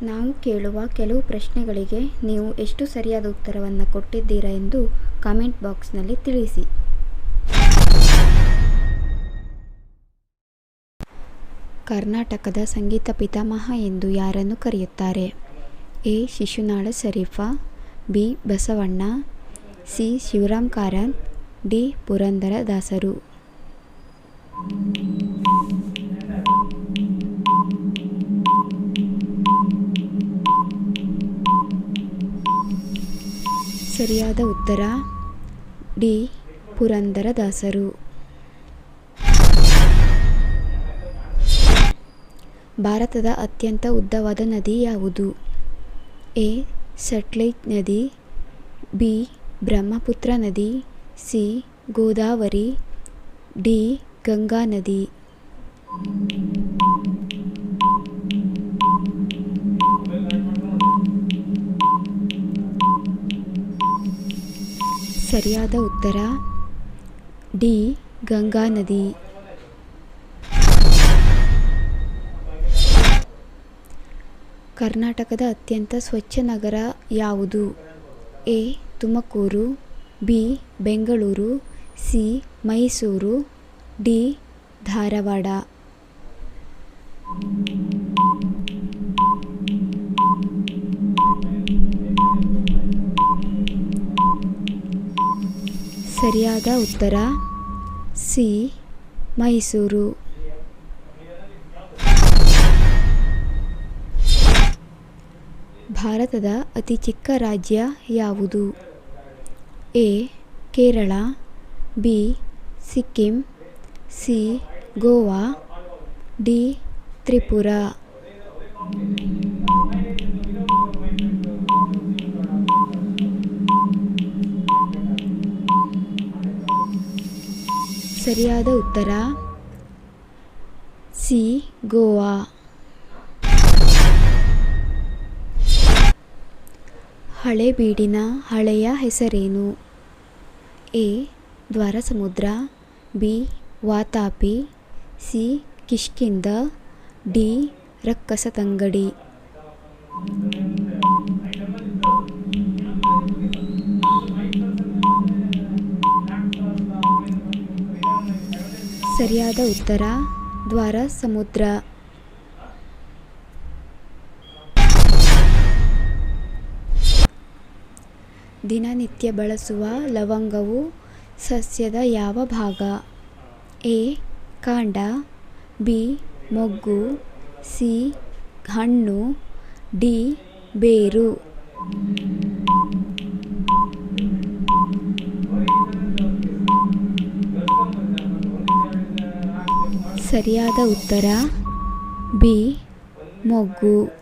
ನಾವು ಕೇಳುವ ಕೆಲವು ಪ್ರಶ್ನೆಗಳಿಗೆ ನೀವು ಎಷ್ಟು ಸರಿಯಾದ ಉತ್ತರವನ್ನು ಕೊಟ್ಟಿದ್ದೀರಾ ಎಂದು ಕಾಮೆಂಟ್ ಬಾಕ್ಸ್ನಲ್ಲಿ ತಿಳಿಸಿ. ಕರ್ನಾಟಕದ ಸಂಗೀತ ಪಿತಾಮಹ ಎಂದು ಯಾರನ್ನು ಕರೆಯುತ್ತಾರೆ? A. Shishunala Sharifa, B. Basavanna, C. Shivarama Karanth, D. ಪುರಂದರದಾಸರು. ಸರಿಯಾದ ಉತ್ತರ ಡಿ. ಪುರಂದರದಾಸರು. ಭಾರತದ ಅತ್ಯಂತ ಉದ್ದವಾದ ನದಿ ಯಾವುದು? ಎ. ಸಟ್ಲೆಜ್ ನದಿ, ಬಿ. ಬ್ರಹ್ಮಪುತ್ರ ನದಿ, ಸಿ. ಗೋದಾವರಿ, ಡಿ. ಗಂಗಾ ನದಿ. ಸರಿಯಾದ ಉತ್ತರ ಡಿ. ಗಂಗಾ ನದಿ. ಕರ್ನಾಟಕದ ಅತ್ಯಂತ ಸ್ವಚ್ಛ ನಗರ ಯಾವುದು? A. Tumakuru, B. Bengaluru, C. Mysuru, D. Dharwad. ಸರಿಯಾದ ಉತ್ತರ ಸಿ. ಮೈಸೂರು. ಭಾರತದ ಅತಿ ಚಿಕ್ಕ ರಾಜ್ಯ ಯಾವುದು? A. Kerala, B. Sikkim, C. Goa, D. Tripura. ಸರಿಯಾದ ಉತ್ತರ ಸಿ. ಗೋವಾ. ಹಳೇಬೀಡಿನ ಹಳೆಯ ಹೆಸರೇನು? A. Dwarasamudra, B. Vatapi, C. Kishkindha, D. Rakkasatangadi. ಸರಿಯಾದ ಉತ್ತರ ದ್ವಾರಸಮುದ್ರ. ದಿನನಿತ್ಯ ಬಳಸುವ ಲವಂಗವು ಸಸ್ಯದ ಯಾವ ಭಾಗ? ಎ. ಕಾಂಡ, ಬಿ. ಮೊಗ್ಗು, ಸಿ. ಹಣ್ಣು, ಡಿ. ಬೇರು. ಸರಿಯಾದ ಉತ್ತರ ಬಿ. ಮೊಗ್ಗು.